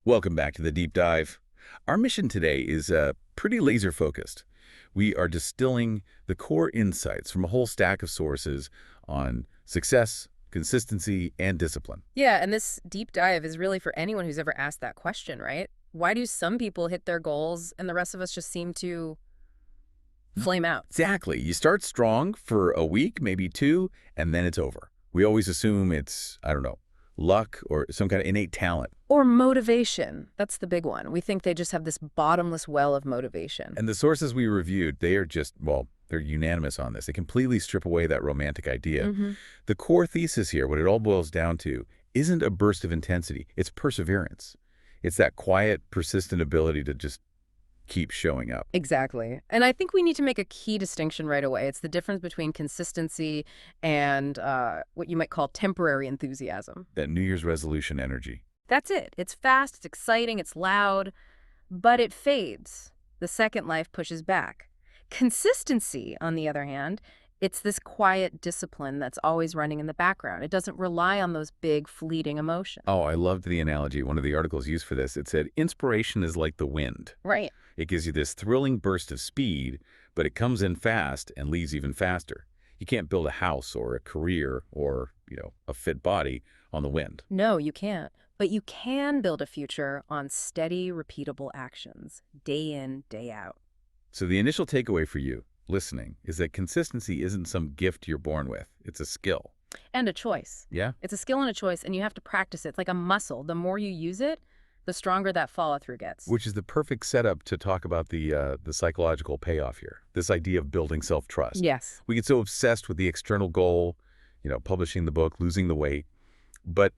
Welcome back to the deep dive. Our mission today is pretty laser focused. We are distilling the core insights from a whole stack of sources on success, consistency, and discipline. Yeah, and this deep dive is really for anyone who's ever asked that question, right? Why do some people hit their goals and the rest of us just seem to flame out? Exactly. You start strong for a week, maybe two, and then it's over. We always assume it's, I don't know, luck or some kind of innate talent. Or motivation. That's the big one. We think they just have this bottomless well of motivation. And the sources we reviewed, they are just, well, they're unanimous on this. They completely strip away that romantic idea. The core thesis here, what it all boils down to, isn't a burst of intensity. It's perseverance. It's that quiet, persistent ability to just keep showing up. Exactly. And I think we need to make a key distinction right away. It's the difference between consistency and what you might call temporary enthusiasm. That New Year's resolution energy. That's it. It's fast, it's exciting, it's loud, but it fades. The second life pushes back. Consistency, on the other hand, it's this quiet discipline that's always running in the background. It doesn't rely on those big, fleeting emotions. Oh, I loved the analogy. One of the articles used for this, it said, inspiration is like the wind. Right. It gives you this thrilling burst of speed, but it comes in fast and leaves even faster. You can't build a house or a career or, a fit body on the wind. No, you can't. But you can build a future on steady, repeatable actions, day in, day out. So the initial takeaway for you, listening, is that consistency isn't some gift you're born with. It's a skill. And a choice. Yeah? It's a skill and a choice, and you have to practice it. It's like a muscle. The more you use it, the stronger that follow-through gets. Which is the perfect setup to talk about the psychological payoff here, this idea of building self-trust. Yes. We get so obsessed with the external goal, publishing the book, losing the weight, but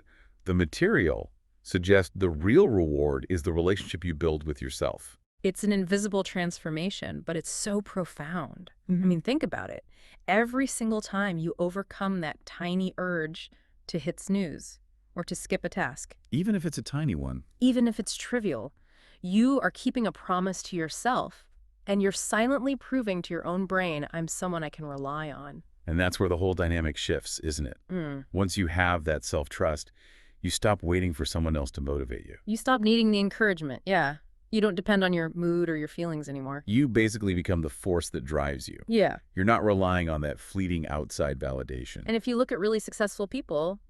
the material suggests the real reward is the relationship you build with yourself. It's an invisible transformation, but it's so profound. I mean, think about it. Every single time you overcome that tiny urge to hit snooze or to skip a task, Even if it's a tiny one. even if it's trivial, you are keeping a promise to yourself, and you're silently proving to your own brain, I'm someone I can rely on. And that's where the whole dynamic shifts, isn't it? Once you have that self-trust, you stop waiting for someone else to motivate you. You stop needing the encouragement, yeah. You don't depend on your mood or your feelings anymore. You basically become the force that drives you. Yeah. You're not relying on that fleeting outside validation. And if you look at really successful people,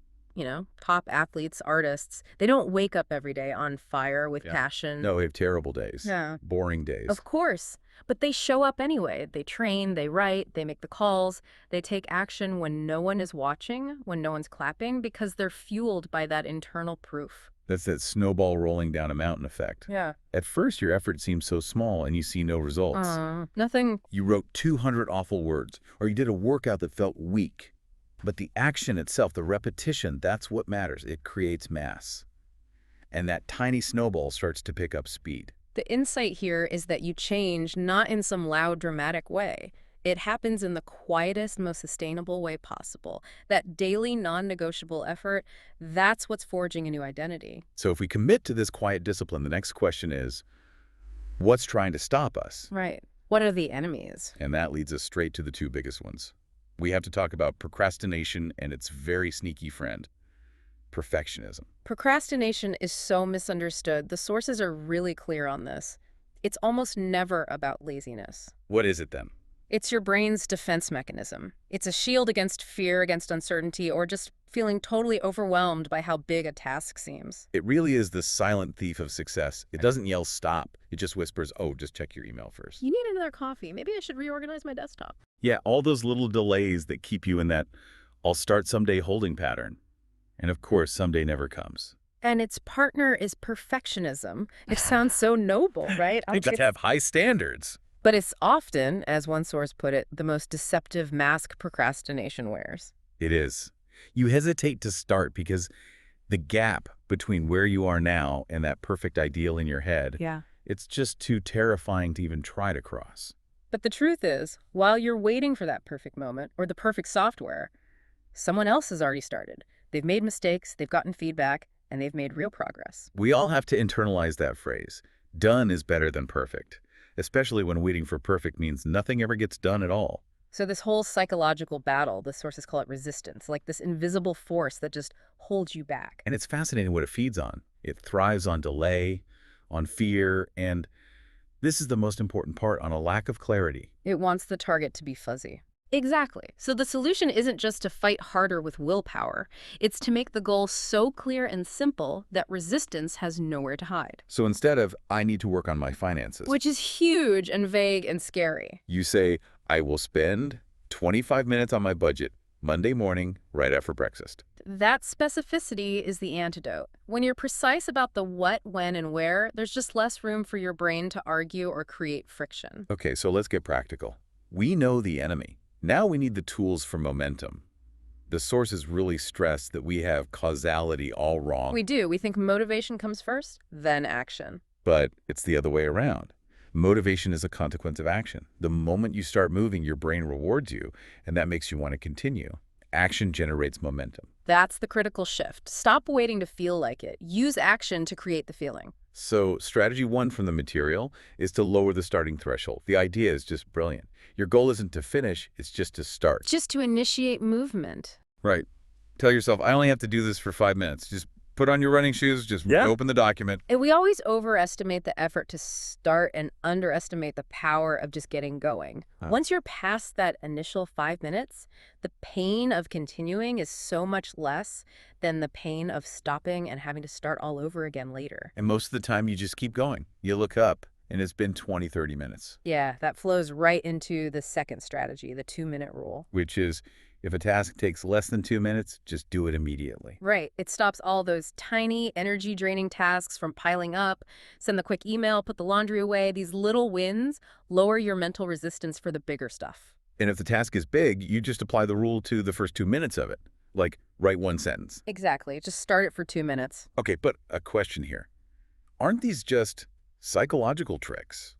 top athletes, artists, they don't wake up every day on fire with passion. No, they have terrible days. Yeah. Boring days. Of course. But they show up anyway. They train, they write, they make the calls, they take action when no one is watching, when no one's clapping, because they're fueled by that internal proof. That's that snowball rolling down a mountain effect. Yeah. At first, your effort seems so small and you see no results. Nothing. You wrote 200 awful words, or you did a workout that felt weak. But the action itself, the repetition, that's what matters. It creates mass. And that tiny snowball starts to pick up speed. The insight here is that you change not in some loud, dramatic way. It happens in the quietest, most sustainable way possible. That daily, non-negotiable effort, that's what's forging a new identity. So if we commit to this quiet discipline, the next question is, what's trying to stop us? Right. What are the enemies? And that leads us straight to the two biggest ones. We have to talk about procrastination and its very sneaky friend, perfectionism. Procrastination is so misunderstood. The sources are really clear on this. It's almost never about laziness. What is it then? It's your brain's defense mechanism. It's a shield against fear, against uncertainty, or just feeling totally overwhelmed by how big a task seems. It really is the silent thief of success. It doesn't yell stop. It just whispers, oh, just check your email first. You need another coffee. Maybe I should reorganize my desktop. Yeah, all those little delays that keep you in that I'll start someday holding pattern. And of course, someday never comes. And its partner is perfectionism. It sounds so noble, right? You got to have high standards. But it's often, as one source put it, the most deceptive mask procrastination wears. It is. You hesitate to start because the gap between where you are now and that perfect ideal in your head, it's just too terrifying to even try to cross. But the truth is, while you're waiting for that perfect moment or the perfect software, someone else has already started. They've made mistakes, they've gotten feedback, and they've made real progress. We all have to internalize that phrase. Done is better than perfect, especially when waiting for perfect means nothing ever gets done at all. So this whole psychological battle, the sources call it resistance, like this invisible force that just holds you back. And it's fascinating what it feeds on. It thrives on delay, on fear, and this is the most important part, on a lack of clarity. It wants the target to be fuzzy. Exactly. So the solution isn't just to fight harder with willpower. It's to make the goal so clear and simple that resistance has nowhere to hide. So instead of, I need to work on my finances, Which is huge and vague and scary. you say, I will spend 25 minutes on my budget Monday morning right after breakfast. That specificity is the antidote. When you're precise about the what, when, and where, there's just less room for your brain to argue or create friction. Okay, so let's get practical. We know the enemy. Now we need the tools for momentum. The sources really stress that we have causality all wrong. We do. We think motivation comes first, then action. But it's the other way around. Motivation is a consequence of action. The moment you start moving, your brain rewards you, and that makes you want to continue. Action generates momentum. That's the critical shift. Stop waiting to feel like it. Use action to create the feeling. So strategy one from the material is to lower the starting threshold. The idea is just brilliant. Your goal isn't to finish, it's just to start. Just to initiate movement. Right. Tell yourself, I only have to do this for 5 minutes. Just put on your running shoes, just open the document. And we always overestimate the effort to start and underestimate the power of just getting going. Once you're past that initial 5 minutes, the pain of continuing is so much less than the pain of stopping and having to start all over again later. And most of the time, you just keep going. You look up, and it's been 20, 30 minutes. Yeah, that flows right into the second strategy, the 2-minute rule. Which is, if a task takes less than 2 minutes, just do it immediately. Right. It stops all those tiny, energy-draining tasks from piling up. Send the quick email, put the laundry away. These little wins lower your mental resistance for the bigger stuff. And if the task is big, you just apply the rule to the first 2 minutes of it. Like, write one sentence. Exactly. Just start it for 2 minutes. Okay, but a question here. Aren't these just psychological tricks?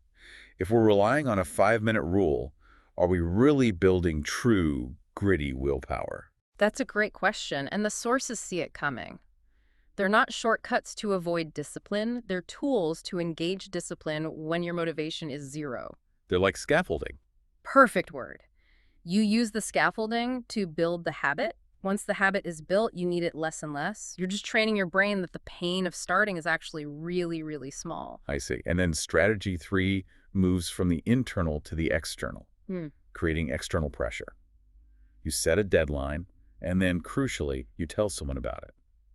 If we're relying on a 5-minute rule, are we really building true, gritty willpower? That's a great question, and the sources see it coming. They're not shortcuts to avoid discipline. They're tools to engage discipline when your motivation is zero. They're like scaffolding. Perfect word. You use the scaffolding to build the habit. Once the habit is built, you need it less and less. You're just training your brain that the pain of starting is actually really, really small. I see. And then strategy 3 moves from the internal to the external, creating external pressure. You set a deadline, and then, crucially, you tell someone about it.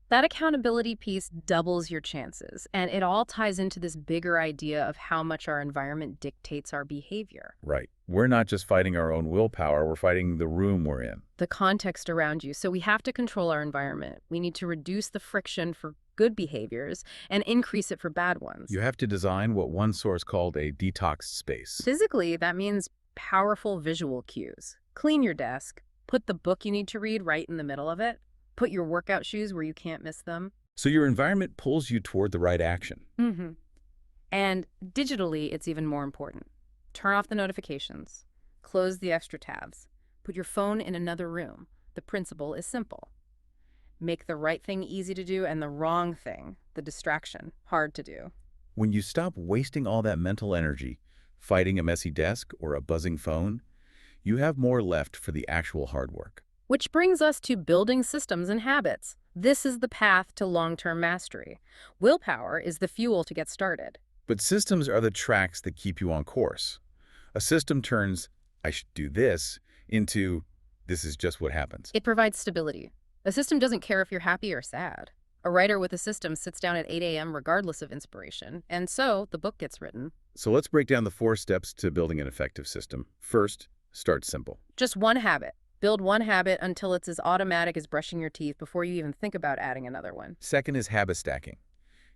That accountability piece doubles your chances, and it all ties into this bigger idea of how much our environment dictates our behavior. Right. We're not just fighting our own willpower, we're fighting the room we're in. The context around you. So we have to control our environment. We need to reduce the friction for good behaviors and increase it for bad ones. You have to design what one source called a detox space. Physically, that means powerful visual cues. Clean your desk. Put the book you need to read right in the middle of it. Put your workout shoes where you can't miss them. So your environment pulls you toward the right action. And digitally, it's even more important. Turn off the notifications. Close the extra tabs. Put your phone in another room. The principle is simple. Make the right thing easy to do and the wrong thing, the distraction, hard to do. When you stop wasting all that mental energy fighting a messy desk or a buzzing phone, you have more left for the actual hard work. Which brings us to building systems and habits. This is the path to long-term mastery. Willpower is the fuel to get started. But systems are the tracks that keep you on course. A system turns, I should do this, into, this is just what happens. It provides stability. A system doesn't care if you're happy or sad. A writer with a system sits down at 8 a.m. regardless of inspiration, and so the book gets written. So let's break down the 4 steps to building an effective system. First, start simple. Just one habit. Build one habit until it's as automatic as brushing your teeth before you even think about adding another one. Second is habit stacking.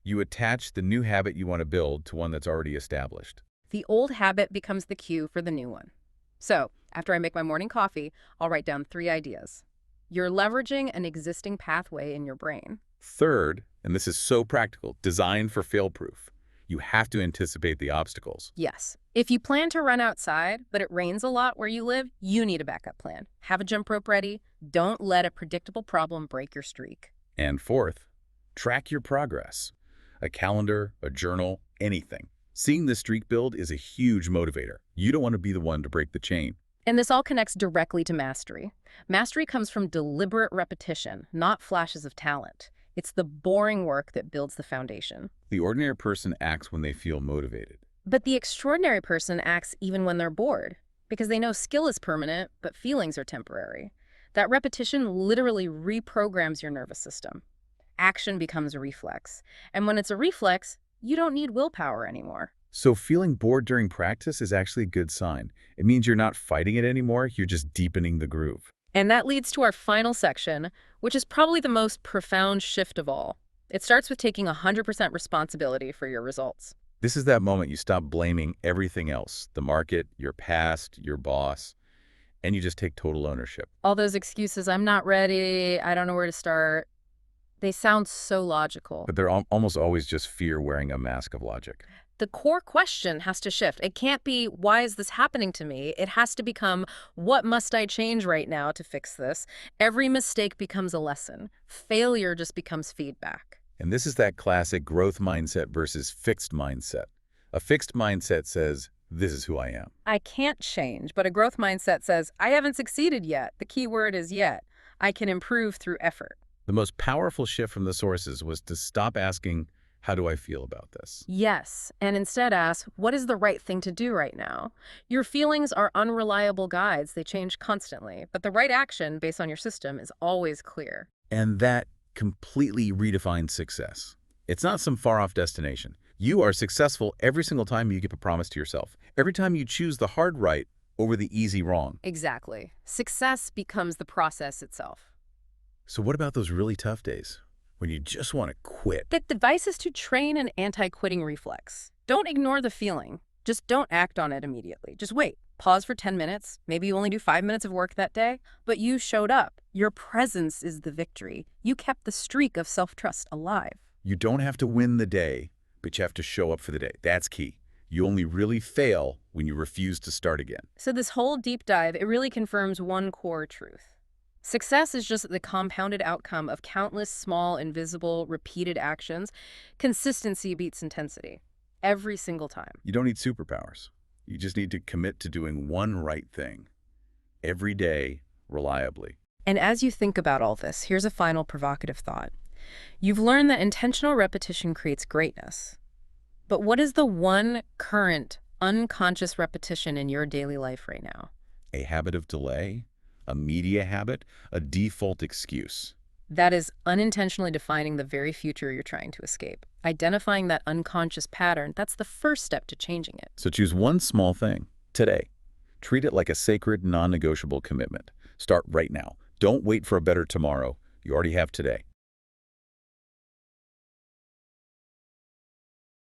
You attach the new habit you want to build to one that's already established. The old habit becomes the cue for the new one. So, after I make my morning coffee, I'll write down 3 ideas. You're leveraging an existing pathway in your brain. Third, and this is so practical, design for fail-proof. You have to anticipate the obstacles. Yes. If you plan to run outside, but it rains a lot where you live, you need a backup plan. Have a jump rope ready. Don't let a predictable problem break your streak. And fourth, track your progress. A calendar, a journal, anything. Seeing the streak build is a huge motivator. You don't want to be the one to break the chain. And this all connects directly to mastery. Mastery comes from deliberate repetition, not flashes of talent. It's the boring work that builds the foundation. The ordinary person acts when they feel motivated. But the extraordinary person acts even when they're bored, because they know skill is permanent, but feelings are temporary. That repetition literally reprograms your nervous system. Action becomes a reflex. And when it's a reflex, you don't need willpower anymore. So feeling bored during practice is actually a good sign. It means you're not fighting it anymore, you're just deepening the groove. And that leads to our final section, which is probably the most profound shift of all. It starts with taking 100% responsibility for your results. This is that moment you stop blaming everything else, the market, your past, your boss, and you just take total ownership. All those excuses, I'm not ready, I don't know where to start, they sound so logical. But they're almost always just fear wearing a mask of logic. The core question has to shift. It can't be, why is this happening to me? It has to become, what must I change right now to fix this? Every mistake becomes a lesson. Failure just becomes feedback. And this is that classic growth mindset versus fixed mindset. A fixed mindset says, this is who I am. I can't change, but a growth mindset says, I haven't succeeded yet. The key word is yet. I can improve through effort. The most powerful shift from the sources was to stop asking, how do I feel about this? Yes, and instead ask, what is the right thing to do right now? Your feelings are unreliable guides. They change constantly, but the right action based on your system is always clear. And that completely redefines success. It's not some far-off destination. You are successful every single time you keep a promise to yourself. Every time you choose the hard right over the easy wrong. Exactly. Success becomes the process itself. So what about those really tough days when you just want to quit? The advice is to train an anti-quitting reflex. Don't ignore the feeling. Just don't act on it immediately. Just wait. Pause for 10 minutes. Maybe you only do 5 minutes of work that day, but you showed up. Your presence is the victory. You kept the streak of self-trust alive. You don't have to win the day, but you have to show up for the day. That's key. You only really fail when you refuse to start again. So this whole deep dive, it really confirms one core truth. Success is just the compounded outcome of countless small, invisible, repeated actions. Consistency beats intensity. Every single time. You don't need superpowers. You just need to commit to doing one right thing. Every day, reliably. And as you think about all this, here's a final provocative thought. You've learned that intentional repetition creates greatness. But what is the one current, unconscious repetition in your daily life right now? A habit of delay, a media habit, a default excuse. That is unintentionally defining the very future you're trying to escape. Identifying that unconscious pattern, that's the first step to changing it. So choose one small thing today. Treat it like a sacred, non-negotiable commitment. Start right now. Don't wait for a better tomorrow. You already have today.